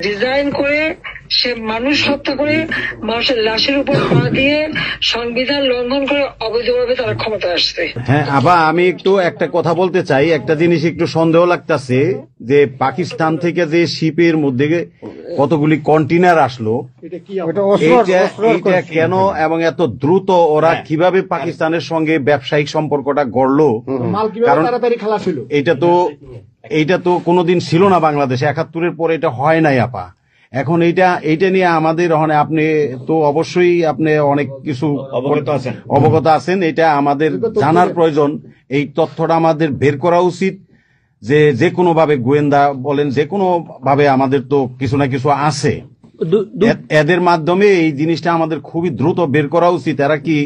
Design করে সে মানুষ হত্যা করে মানুষের লাশের উপর পা দিয়ে সংবিধান লঙ্ঘন করে অবৈধভাবে তারা ক্ষমতা আসছে। হ্যাঁ আবা, আমি একটু একটা কথা বলতে চাই। একটা জিনিস একটু সন্দেহ লাগতেছে যে পাকিস্তান থেকে যে শিপের মধ্যে কতগুলি কন্টেনার আসলো, এইটা কেন এবং এত দ্রুত ওরা কিভাবে পাকিস্তানের সঙ্গে ব্যবসায়িক সম্পর্কটা গড়লো? কারণ এইটা তো কোনোদিন ছিল না বাংলাদেশে, ৭১-এর পরে এটা হয় নাই আপা। এখন এইটা নিয়ে আমাদের আপনি তো অবশ্যই আপনি অনেক কিছু অবগত আছেন, এটা আমাদের জানার প্রয়োজন। এই তথ্যটা আমাদের বের করা উচিত যে কোনো ভাবে, গোয়েন্দা বলেন যে কোনো ভাবে আমাদের তো কিছু না কিছু আছে, এদের মাধ্যমে এই জিনিসটা আমাদের খুবই দ্রুত বের করা উচিত। এরা কি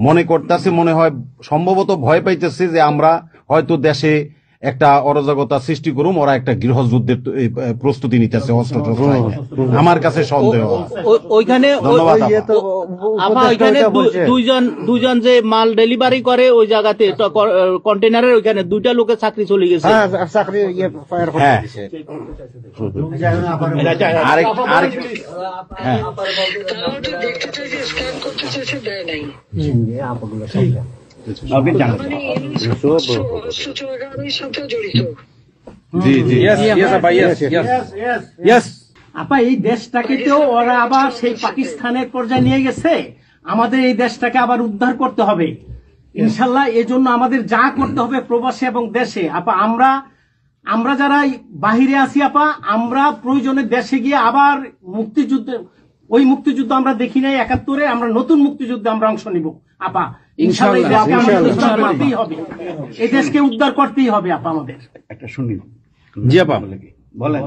মনে করতেছে, মনে হয় সম্ভবত ভয় পাইতেছে যে আমরা হয়তো দেশে একটা অরাজকতা সৃষ্টি করুম, ওরা একটা গৃহযুদ্ধের প্রস্তুতি নিতেছে, অস্ত্র আমার কাছে সন্দেহ। ওইখানে দুইজন যে মাল ডেলিভারি করে ওই জায়গাতে কন্টেনারের ওইখানে 2টা লোকের চাকরি চলে গেছে। আপা এই দেশটাকে তো ওরা আবার সেই পাকিস্তানের পর্যায়ে নিয়ে গেছে, আমাদের এই দেশটাকে আবার উদ্ধার করতে হবে ইনশাল্লাহ। এই জন্য আমাদের যা করতে হবে প্রবাসী এবং দেশে, আপা আমরা যারা বাহিরে আছি আপা, আমরা প্রয়োজনে দেশে গিয়ে আবার ওই মুক্তিযুদ্ধ আমরা দেখি নাই ৭১-এ, আমরা নতুন মুক্তিযুদ্ধে আমরা অংশ নিব আপা ইনশাল্লাহ। এই দেশকে উদ্ধার করতেই হবে আপা আমাদের। একটা শুনি। জি আপা বলেন।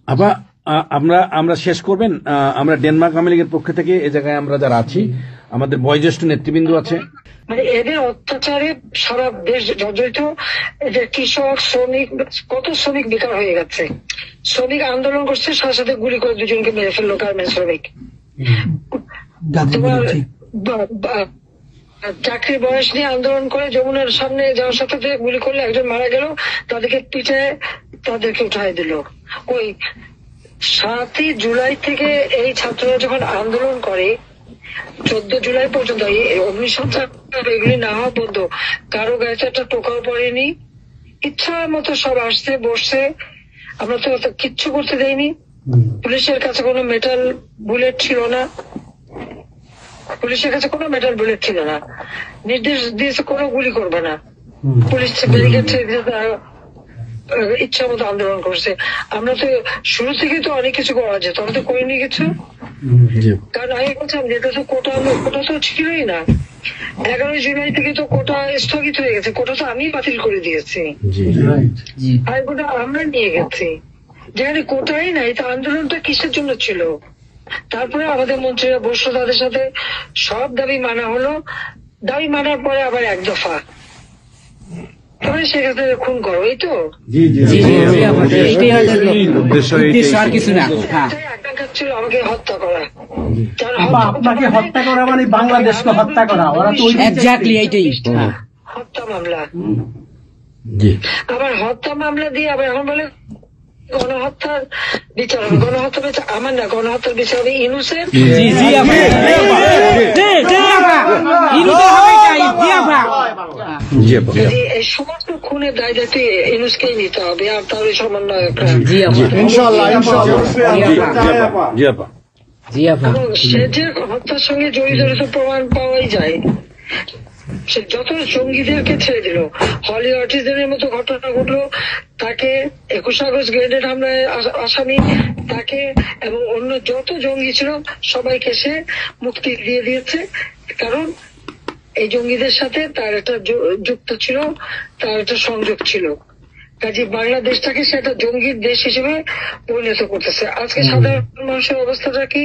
আপা আমরা শেষ করবেন। আমরা ডেনমার্ক আওয়ামী লীগের পক্ষ থেকে এই জায়গায় আমরা যারা আছি, আমাদের বয়োজ্যেষ্ঠ নেতৃবৃন্দ আছে, মানে এদের অত্যাচারে সারা দেশ জর্জরিত। এদের কৃষক, শ্রমিক, কত শ্রমিক বেকার হয়ে গেছে। শ্রমিক আন্দোলন করছে, সাথে সাথে গুলি করে 2জনকে মেরে ফেললো গার্মেন্টস শ্রমিক। চাকরির বয়স নিয়ে আন্দোলন করে যমুনার সামনে যাওয়ার সাথে গুলি করলে একজন মারা গেল, তাদেরকে পিঠে তাদেরকে উঠাই দিল। ওই 7ই জুলাই থেকে এই ছাত্ররা যখন আন্দোলন করে 14 জুলাই পর্যন্ত, অগ্নিসংযোগ এগুলি না হওয়া পর্যন্ত কারো গায়ে একটা টোকাও পড়েনি। ইচ্ছা মতো সব আসছে বসছে, আমরা তো কিচ্ছু করতে দেয়নি। পুলিশের কাছে কোনো মেটাল বুলেট ছিল না, পুলিশের কাছে কোনো মেটাল বুলেট ছিল না। নির্দেশ দিয়েছে কোনো গুলি করবে না। পুলিশ ব্যারিকেড ইচ্ছা মতো আন্দোলন করছে। আমরা তো শুরু থেকে তো অনেক কিছু করা যেত, আমরা তো করিনি কিছু। কারণ আমি বলছিলাম যেটা তো কোটা তো ছিলই না। 11 জুলাই থেকে তো কোটা স্থগিত হয়ে গেছে, কোটা তো আমি বাতিল করে দিয়েছি, আর কোটা আমরা নিয়ে গেছি। যেখানে কোটাই নাই, তা আন্দোলনটা কিসের জন্য ছিল? তারপরে আমাদের মন্ত্রীরা বসলো, তাদের সাথে সব দাবি মানা হলো। দাবি মানার পরে আবার 1 দফা, তাহলে সেক্ষেত্রে খুন করো, এই তো ছিল আমাকে হত্যা করা। আপনাকে হত্যা করা মানে বাংলাদেশকে হত্যা করা, ওরা তো হত্যা মামলা। আবার হত্যা মামলা দিয়ে আবার এখন বলে গণহত্যার বিচার হবে। গণহত্যা বিচার আমার না, গণহত্যার বিচার হবে ইনুসের। এই সমস্ত খুনের দায় দায়িত্ব ইনুসকেই নিতে হবে, আর তার ওই সমন্বয়করা। সে যে হত্যার সঙ্গে জড়িত প্রমাণ পাওয়াই যায়। সে যত জঙ্গিদেরকে ছেড়ে দিল, হলি অর্টিজেনের মতো ঘটনা ঘটলো, তাকে 21 আগস্ট গ্রেনেড হামলায় আসামি তাকে এবং অন্য যত জঙ্গি ছিল সবাইকে সে মুক্তি দিয়ে দিয়েছে। কারণ এই জঙ্গিদের সাথে তার একটা যুক্ত ছিল, তার একটা সংযোগ ছিল। কাজে বাংলাদেশটাকে সে একটা জঙ্গির দেশ হিসেবে পরিণত করতেছে। আজকে সাধারণ মানুষের অবস্থাটা কি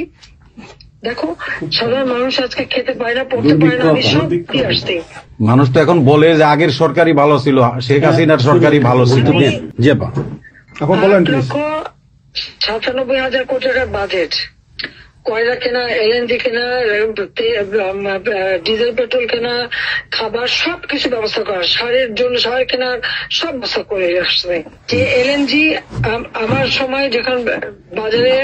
দেখো, সাধারণ মানুষ আজকে খেতে পায় না, পড়তে পায় না। মানুষ তো এখন বলে যে আগের সরকারই ভালো ছিল, শেখ হাসিনার সরকারই ভালো ছিল। 97,000 কোটি টাকার বাজেট, কয়লা কেনা, এলএনজি কেনা, ডিজেল পেট্রোল কেনা, খাবার সবকিছু ব্যবস্থা করা, সারের জন্য সার কেনার সব ব্যবস্থা করে আসছে। যে এলএনজি আমার সময় যখন বাজারে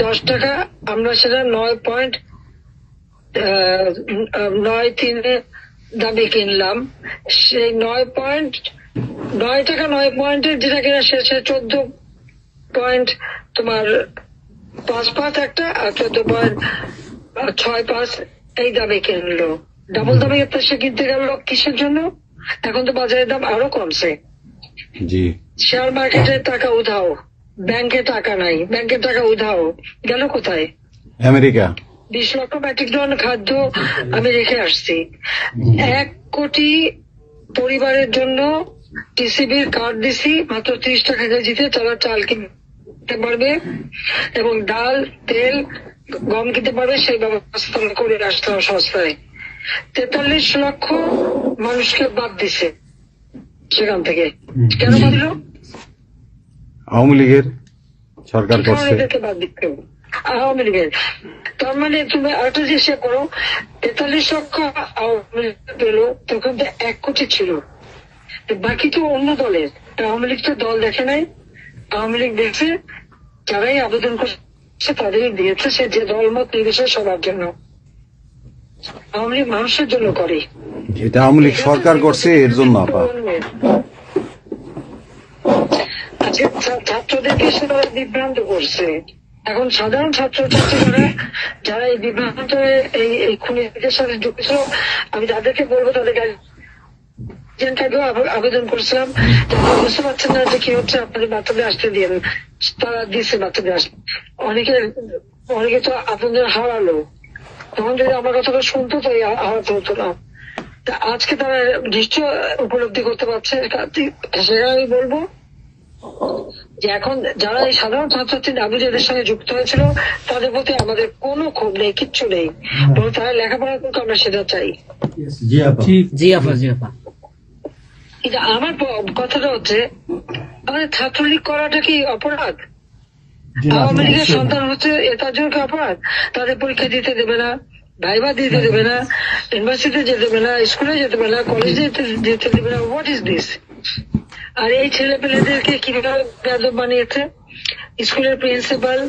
10 টাকা, আমরা সেটা 9.93 দামে কিনলাম। সেই 9 টাকা 9 পয়েন্টের যেটা কিনা সে 14 তোমার 5 একটা, আর 14.65 এই দামে কিনলো। ডাবল দামে সে কিনতে গেল কিসের জন্য? এখন তো বাজারের দাম আরো কমছে। জি, শেয়ার মার্কেটের টাকা উধাও, ব্যাংকে টাকা নাই, ব্যাংকের টাকা উধাও, গেল কোথায়? আমেরিকা। 20 লক্ষ মেট্রিক টন খাদ্য আমি রেখে আসছি। 1 কোটি পরিবারের জন্য টিসিবির কার্ড দিছি, মাত্র 30 টাকা কেজিতে তারা চাল কিনতে পারবে এবং ডাল, তেল, গম কিনতে পারবে। সেই ব্যবস্থা করে আসলাম সস্তায়। 43 লক্ষ মানুষকে বাদ দিছে সেখান থেকে। কেন বাদ দিল? আওয়ামী লীগের সরকার করছে। এদেরকে বাদ দিতে হবে আওয়ামী লীগের। তার মানে তুমি আরেকটা জিনিস করো, 43 লক্ষ আওয়ামী লীগ পেল, তখন তো 1 কোটি ছিল, বাকি তো অন্য দলের। আওয়ামী লীগ তো দল দেখে নাই, আওয়ামী লীগ দেখছে যারাই আবেদন করছে তাদেরই দিয়েছে, সে যে দল মত নির্বিশেষে সবার জন্য। আওয়ামী লীগ মানুষের জন্য করে, এটা আওয়ামী লীগ সরকার করছে এর জন্য আপা। আজকে ছাত্রদেরকে সে তারা বিভ্রান্ত করছে। এখন সাধারণ ছাত্রছাত্রীরা যারা এই বিভ্রান্ত এই খুনিদের সাথে যুক্ত ছিল, আমি তাদেরকে বলবো, তাদের আবেদন করেছিলাম, বুঝতে পারছেন না যে কি হচ্ছে, আপনাদের বাচ্চাদের আসতে দিন। তারা দিচ্ছে বাচ্চাদের আসতে। অনেকে তো আপনাদের হারালো, তখন যদি আমার কথাটা শুনতো তো হারাতে হতো না। আজকে তারা নিশ্চয় উপলব্ধি করতে পারছে। সেটা আমি বলবো যে এখন যারা এই সাধারণ ছাত্রছাত্রী নাবিজের সঙ্গে যুক্ত হয়েছিল তাদের প্রতি আমাদের কোনো ক্ষোভ নেই, কিচ্ছু নেই, বরং তারা লেখাপড়া করতে আমরা সেটা চাই। কিন্তু আমার কথাটা হচ্ছে, আমাদের ছাত্রলীগ করাটা কি অপরাধ? আওয়ামী লীগের সন্তান হচ্ছে তার জন্য কি অপরাধ? তাদের পরীক্ষা দিতে দেবে না, ভাইবা দিতে দেবে না, ইউনিভার্সিটিতে যেতে দেবে না, স্কুলে যেতে দেবে না, কলেজে যেতে দেবে না। What is this? আর এই ছেলে পেলেদেরকে কিভাবে বেয়াদব বানিয়েছে? স্কুলের প্রিন্সিপাল,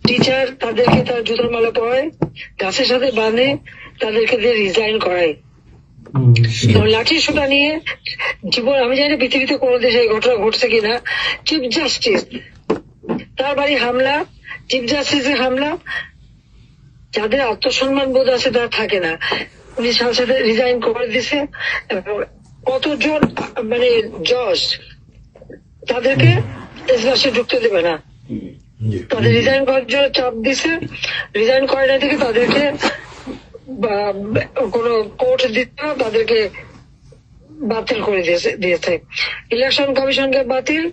টিচার তাদেরকে তার জুতোর মালা পরায়, গাছের সাথে বাঁধে, তাদেরকে দিয়ে রিজাইন করায়। লাঠি সোটা নিয়ে জীবন, আমি জানি পৃথিবীতে কোনো দেশে এই ঘটনা ঘটছে কিনা। চিফ জাস্টিস, তার বাড়ি হামলা, চিফ জাস্টিসের হামলা। যাদের আত্মসম্মান বোধ আছে তারা থাকে না, উনি সাথে সাথে রিজাইন করে দিছে। কতজন মানে জজ তাদেরকে এজলাসে ঢুকতে দেবে না, তাদের রিজাইন করার জন্য চাপ দিছে। রিজাইন করে না থেকে তাদেরকে কোনো কোর্ট দিতে না, তাদেরকে বাতিল করে দিয়েছে। ইলেকশন কমিশনকে বাতিল,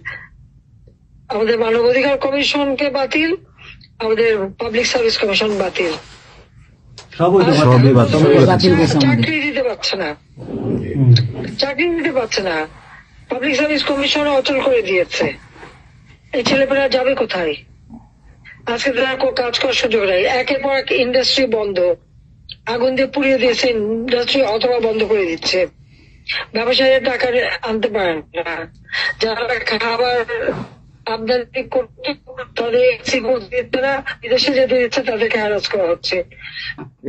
আমাদের মানবাধিকার কমিশনকে বাতিল, আমাদের পাবলিক সার্ভিস কমিশন বাতিল। চাকরি দিতে পারছে না, চাকরি দিতে পারছে না। পাবলিক সার্ভিস কমিশন অচল করে দিয়েছে। এই ছেলেপেলেরা যাবে কোথায়? আজকে তারা কাজ করার সুযোগ নেই। একের পর এক ইন্ডাস্ট্রি বন্ধ, আগুন দিয়ে পুড়িয়ে দিয়েছে ইন্ডাস্ট্রি অথবা বন্ধ করে দিচ্ছে। ব্যবসায়ীরা টাকা আনতে পারেন না, যারা খাবার আমদানি করতে তাদের দিচ্ছে না, বিদেশে যেতে দিচ্ছে তাদেরকে হ্যারাস করা হচ্ছে।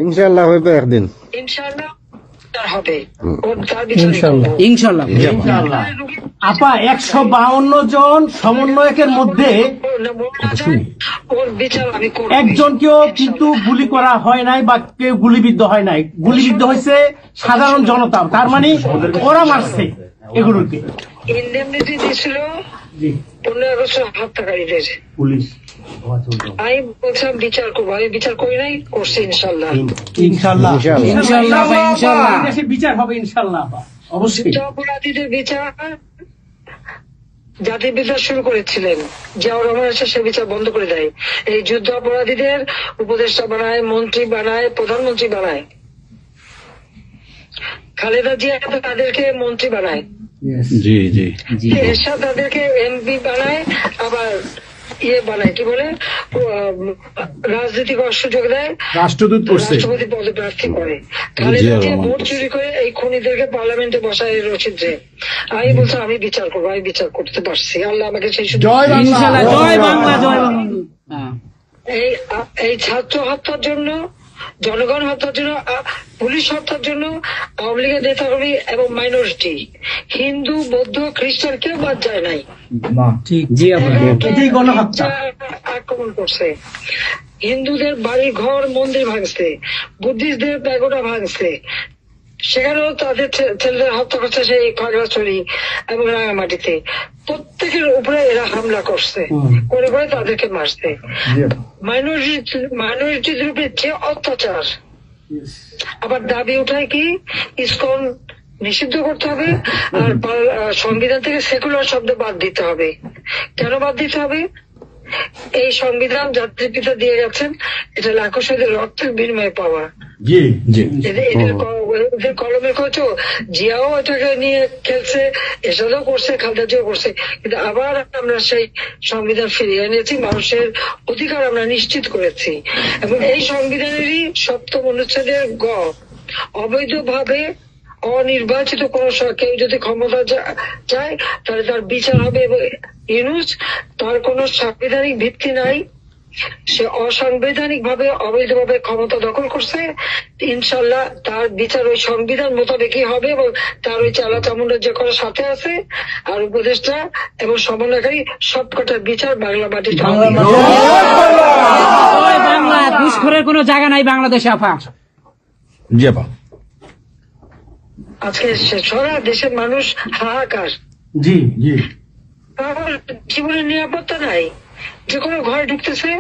ইনশাআল্লাহ হইবে একদিন, ইনশাআল্লাহ হবে, তার বিচার ইনশাল্লাহ। আপা 152 জন সমন্বয়কের মধ্যে ওর বিচার আমি করব। একজনকেও কিন্তু গুলি করা হয় নাই বা কেউ গুলিবিদ্ধ হয় নাই, গুলিবিদ্ধ হয়েছে সাধারণ জনতা। তার মানে ওরা মারছে এগুলোকে। ইন্ডেমনিটি দিয়েছিল 15 আগস্ট হত্যাকারীদের পুলিশ। আমি বলছিলাম বিচার করবো, আমি বিচার করি নাই, করছি ইনশাল্লাহ। ইনশাল্লাহ ইনশাল্লাহ ইনশাল্লাহ দেশে বিচার হবে ইনশাল্লাহ অবশ্যই। অপরাধীদের বিচার জাতির বিচার শুরু করেছিলেন জিয়াউর রহমান, এসে সে বিচার বন্ধ করে দেয়। এই যুদ্ধ অপরাধীদের উপদেষ্টা বানায়, মন্ত্রী বানায়, প্রধানমন্ত্রী বানায়। খালেদা জিয়া তাদেরকে মন্ত্রী বানায়, জি জি, এরশাদ তাদেরকে এমপি বানায়, আবার ইয়ে বানায়, কি বলে, রাজনৈতিক সুযোগ দেয়, রাষ্ট্রদূত করছে। রাষ্ট্রপতি পদে প্রার্থী করে, খালেদা জিয়া ভোট চুরি করে এই খুনিদেরকে পার্লামেন্টে বসায় রচিত্রে। আমি বলছি আমি বিচার করবো, আমি বিচার করতে পারছি, আল্লাহ আমাকে সেই সুযোগ। ইনশাআল্লাহ, জয় বাংলা, জয় বাংলা। এই ছাত্র হত্যার জন্য, জনগণ হত্যার জন্য, পুলিশ হত্যার জন্য আওয়ামী লীগের নেতাকর্মী এবং মাইনরিটি, হিন্দু, বৌদ্ধ, খ্রিস্টান কেউ বাদ যায় নাই। আক্রমণ করছে, হিন্দুদের বাড়ি ঘর মন্দির ভাঙছে, বুদ্ধিস্টদের প্যাগোডা ভাঙছে, সেখানেও তাদের ছেলেদের হত্যা করছে সেই খাগড়াছড়ি এবং রাঙামাটিতে। প্রত্যেকের উপরে এরা হামলা করছে, করে করে তাদেরকে মারছে। মাইনরিটিদের উপরে যে অত্যাচার, আবার দাবি উঠায় কি ইসকন নিষিদ্ধ করতে হবে আর সংবিধান থেকে সেকুলার শব্দ বাদ দিতে হবে। কেন বাদ দিতে হবে? এই সংবিধান জাতির পিতা দিয়ে গেছেন, এটা লাখো শহীদের রক্তের বিনিময়ে পাওয়া। এদের কলমে কত জিয়াও এটাকে নিয়ে খেলছে, এসবও করছে, খালেদা জিয়াও করছে, কিন্তু আবার আমরা সেই সংবিধান ফিরিয়ে এনেছি, মানুষের অধিকার আমরা নিশ্চিত করেছি। এবং এই সংবিধানেরই ৭ম অনুচ্ছেদের গ, অবৈধভাবে অনির্বাচিত কোন কেউ যদি ক্ষমতা চায় তাহলে তার বিচার হবে। এবং ইউনূস, তার কোন সাংবিধানিক ভিত্তি নাই, সে অসাংবিধানিক ভাবে অবৈধভাবে ক্ষমতা দখল করছে। ইনশাল্লাহ তার বিচার ওই সংবিধান মোতাবেকই হবে এবং তার ওই চালা চামুন্ডা যে করার সাথে আছে আর উপদেষ্টা এবং সমন্বয়কারী সবকটার বিচার বাংলা মাটিতে হবে। বাংলা ঘুষখোরের কোনো জায়গা নাই বাংলাদেশে আপা। জি আপা। আজকে সারা দেশের মানুষ হাহাকার, জি জি, জীবনের নিরাপত্তা নাই, যে কোনো ঘরে ঢুকতেছে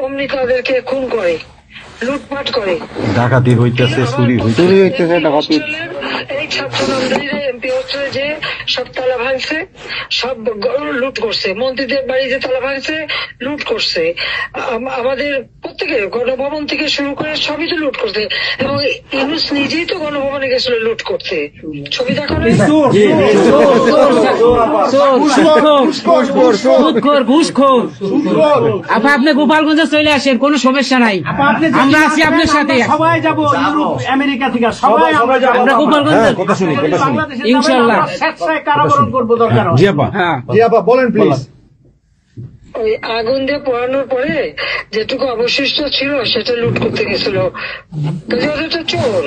অমনি তাদেরকে খুন করে, লুটপাট করে, ডাকাতি হইতেছে, চুরি হইতেছে, ডাকাতি। এই ছাত্র নামদারিরা এমপি হোস্টেলে যে সব তালা ভাঙছে, সব লুট করছে, মন্ত্রীদের বাড়িতে তালা ভাঙছে, লুট করছে, আমাদের প্রত্যেকের গণভবন থেকে শুরু করে সবই তো লুট করছে। এবং ইউনূস নিজেই তো গণভবনে গেছিল লুট করতে, ছবি দেখো না? আপা আপনি গোপালগঞ্জে চলে আসেন, কোনো সমস্যা নাই, আমরা আছি আপনার সাথে। সবাই যাবো, ইউরোপ আমেরিকা থেকে সবাই আমরা গোপালগঞ্জে ইনশাআল্লাহ কারাবরণ করবো দরকার। জি আপা, জি আপা বলেন প্লিজ। ওই আগুন দিয়ে পোড়ানোর পরে যেটুকু অবশিষ্ট ছিল সেটা লুট করতে গেছিল, ওটা চোর।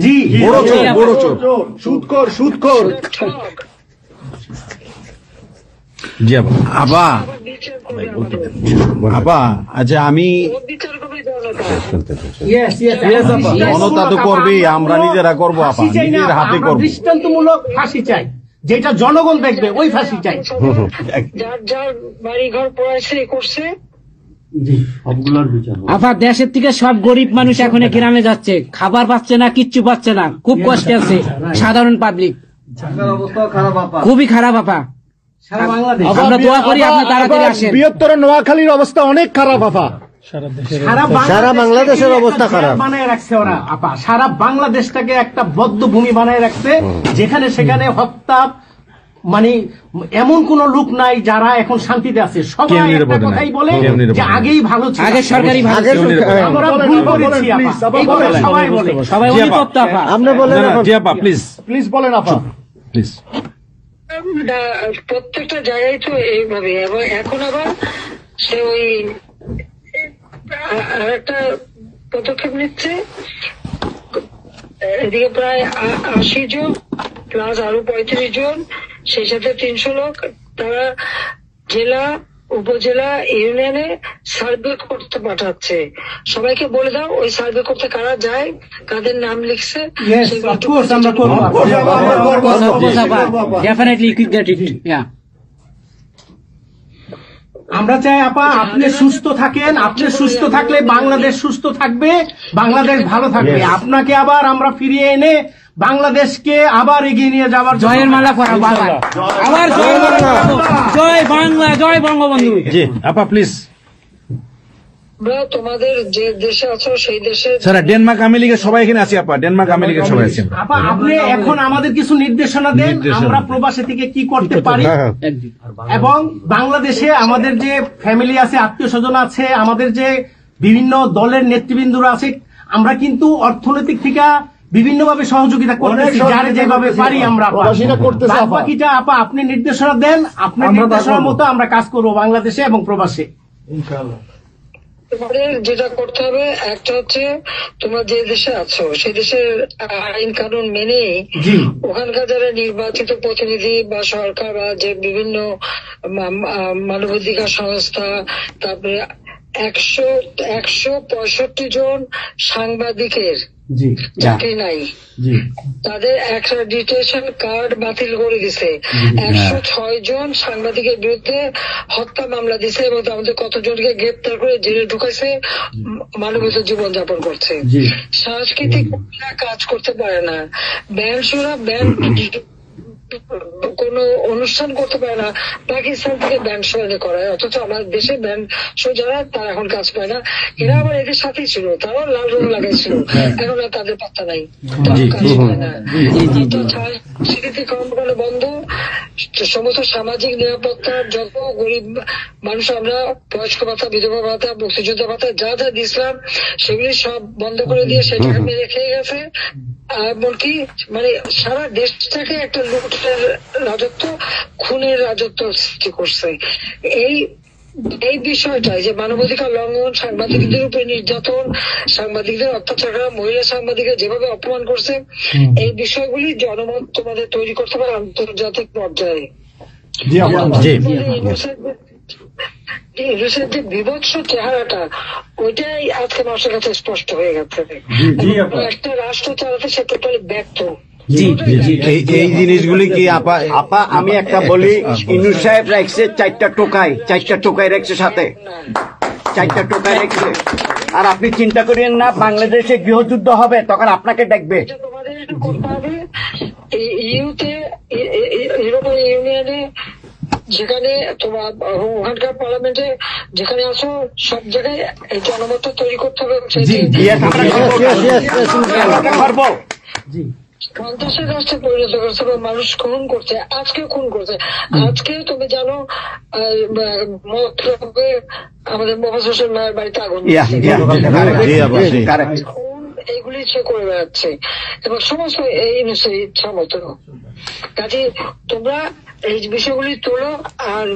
জি, বড় চোর, বড় চোর, সুদখোর, সুদখোর। জি আপা। আপা, বিচার করবে আমাদের, আপা, আচ্ছা আমি বিচার করবে জনতা। জনতা তো করবেই, আমরা নিজেরা করবো আপা, ফাঁসি চাই না, নিজের হাতে আমরা করবো। দৃষ্টান্তমূলক ফাঁসি চাই, যেটা জনগণ দেখবে, ওই ফাঁসি চাই। যার যার বাড়ি ঘর পড়াইছে করছে, আপা দেশের থেকে সব গরিব মানুষ এখন গ্রামে যাচ্ছে, খাবার পাচ্ছে না, কিচ্ছু পাচ্ছে না, খুব কষ্টে আছে সাধারণ পাবলিক, খুবই খারাপ আপা। আমরা দোয়া করি আপনি তাড়াতাড়ি আসেন। বৃহত্তর নোয়াখালীর অবস্থা অনেক খারাপ আপা। সারা বাংলাদেশের অবস্থা খারাপ বানায় রাখছে ওরা আপা, সারা বাংলাদেশটাকে একটা বদ্ধ ভূমি বানায় রাখছে, যেখানে সেখানে হত্যা, মানে এমন কোন লোক নাই যারা এখন শান্তিতে আছে। সবাই একটা কথাই বলে যে আগেই ভালো ছিল, আগে সরকারি ভালো ছিল। আমরা ভুল করেছি আপা, এই কথা সবাই বলে, সবাই অনুতপ্ত আপা। আপনি বলেন জি আপা, প্লিজ প্লিজ বলেন আপা, প্লিজ। প্রত্যেকটা জায়গায় তো এইভাবে। এবং এখন আবার সে ওই আর একটা পদক্ষেপ নিচ্ছে, এদিকে প্রায় 80 জন প্লাস আরো 35 জন, সেই সাথে 300 লোক, তারা জেলা, উপজেলা, ইউনিয়নে সার্ভে করতে পাঠাচ্ছে। সবাইকে বলে দাও ওই সার্ভে করতে কারা যায়, কাদের নাম লিখছে, আমরা চাই আপা আপনি সুস্থ থাকেন, আপনি সুস্থ থাকলে বাংলাদেশ সুস্থ থাকবে, বাংলাদেশ ভালো থাকবে। আপনাকে আবার আমরা ফিরিয়ে এনে বাংলাদেশকে আবার এগিয়ে নিয়ে যাওয়ার জয়ের মালা পরাবো, আবার জয় বাংলা, জয় বাংলা, জয় বঙ্গবন্ধু। জি আপা প্লিজ। তোমরা তোমাদের যে দেশে আছো সেই দেশে স্যার ডেনমার্ক আওয়ামী লীগের সবাই এখানে আছে আপা, ডেনমার্ক আওয়ামী লীগের সবাই আছে। আপা আপনি এখন আমাদের কিছু নির্দেশনা দেন, আমরা প্রবাসী থেকে কি করতে পারি, এবং বাংলাদেশে আমাদের যে ফ্যামিলি আছে, আত্মীয় স্বজন আছে, আমাদের যে বিভিন্ন দলের নেতৃবৃন্দরা আছে, আমরা কিন্তু অর্থনৈতিক থেকে বিভিন্ন ভাবে সহযোগিতা করতেছি, যার যেভাবে পারি আমরা। বাকিটা আপা আপনি নির্দেশনা দেন, আপনার নির্দেশনার মতো আমরা কাজ করবো বাংলাদেশে এবং প্রবাসে। তোমাদের যেটা করতে হবে একটা হচ্ছে তোমরা যে দেশে আছো সেই দেশের আইন কানুন মেনে ওখানকার যারা নির্বাচিত প্রতিনিধি বা সরকার বা যে বিভিন্ন মানবাধিকার সংস্থা, তারপরে 165 জন সাংবাদিকের চাকরি নাই, তাদের অ্যাক্রেডিটেশন কার্ড বাতিল করে দিছে। 106 জন সাংবাদিকের বিরুদ্ধে হত্যা মামলা দিছে এবং আমাদের কতজনকে গ্রেপ্তার করে জেলে ঢুকাইছে, মানবিক জীবন যাপন করছে। সাংস্কৃতিক কাজ করতে পারে না, ব্যান্ড শোরা ব্যান্ড কোন অনুষ্ঠান করতে পারে না, পাকিস্তান থেকে ব্যান্ড শো এনে করায়, অথচ আমাদের দেশে ব্যান্ড শো যারা তারা এখন কাজ পায় না। এরা আবার এদের সাথেই ছিল, তারাও লাল রং লাগাইছিল, এখন আর তাদের পাত্তা নাই, কাজ পায় না। স্বীকৃতি কর্মকাণ্ড বন্ধ, সমস্ত সামাজিক নিরাপত্তার যত গরিব মানুষ আমরা বয়স্ক ভাতা, বিধবা ভাতা, মুক্তিযোদ্ধা ভাতা যা যা দিয়েছিলাম সেগুলি সব বন্ধ করে দিয়ে সেটাকে মেরে খেয়ে গেছে। এমনকি মানে সারা দেশটাকে একটা লুটের রাজত্ব, খুনের রাজত্ব সৃষ্টি করছে। এই বিষয়টাই যে মানবাধিকার লঙ্ঘন, সাংবাদিকদের উপরে নির্যাতন, সাংবাদিকদের অত্যাচার করা, মহিলা সাংবাদিকদের যেভাবে অপমান করছে, এই বিষয়গুলি জনমত তোমাদের তৈরি করতে পারে আন্তর্জাতিক পর্যায়ে। ইউনুসের যে বিভৎস চেহারাটা ওইটাই আজকে মানুষের কাছে স্পষ্ট হয়ে গেছে। একটা রাষ্ট্র চালাতে সে টোটালি ব্যর্থ। এই জিনিসগুলি কি আপা আমি একটা বলি, ইউনুস সাহেব রাখছে 4টা টোকাই রাখছে, সাথে 4টা টোকাই রাখছে। আর আপনি চিন্তা করেন না বাংলাদেশে গৃহযুদ্ধ হবে তখন আপনাকে দেখবে। তোমাদের একটু করতে হবে ইউরোপিয়ান ইউনিয়নে, যেখানে তোমার ওখানকার পার্লামেন্টে যেখানে আসো সব জায়গায় এই জনমত তৈরি করতে হবে। সন্ত্রাসের রাষ্ট্রে পরিণত করছে এবং মানুষ খুন করছে, আজকে খুন করছে। আজকে তুমি জানো আমাদের মোহাম্মদ হোসেন মায়ের বাড়িতে আগুন, এইগুলি সে করে বেড়াচ্ছে এবং সমস্ত এই ইচ্ছা মতো। কাজে তোমরা এই বিষয়গুলি তোলো, আর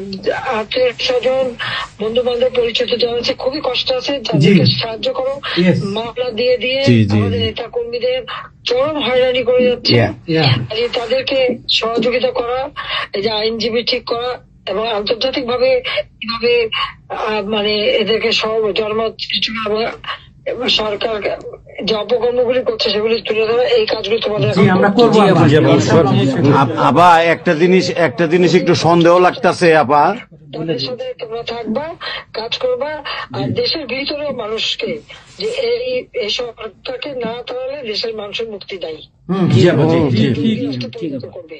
আত্মীয় স্বজন, বন্ধু বান্ধব, পরিচিত যারা আছে খুবই কষ্ট আছে, যাদেরকে সাহায্য করো। মামলা দিয়ে আমাদের নেতা কর্মীদের চরম হয়রানি করে যাচ্ছে, তাদেরকে সহযোগিতা করা, এই যে আইনজীবী ঠিক করা এবং আন্তর্জাতিক ভাবে কিভাবে মানে এদেরকে সব জনমত সৃষ্টি করা, সরকার যে অপকর্মগুলি করছে সেগুলি তুলে ধরা, এই কাজগুলি তোমাদের আপা। একটা জিনিস একটু সন্দেহ লাগতেছে আপা, তাদের সাথে তোমরা থাকবা, কাজ করবা, আর দেশের ভিতরে মানুষকে যে এই সরকারকে না তাহলে দেশের মানুষের মুক্তি দেয় করবে।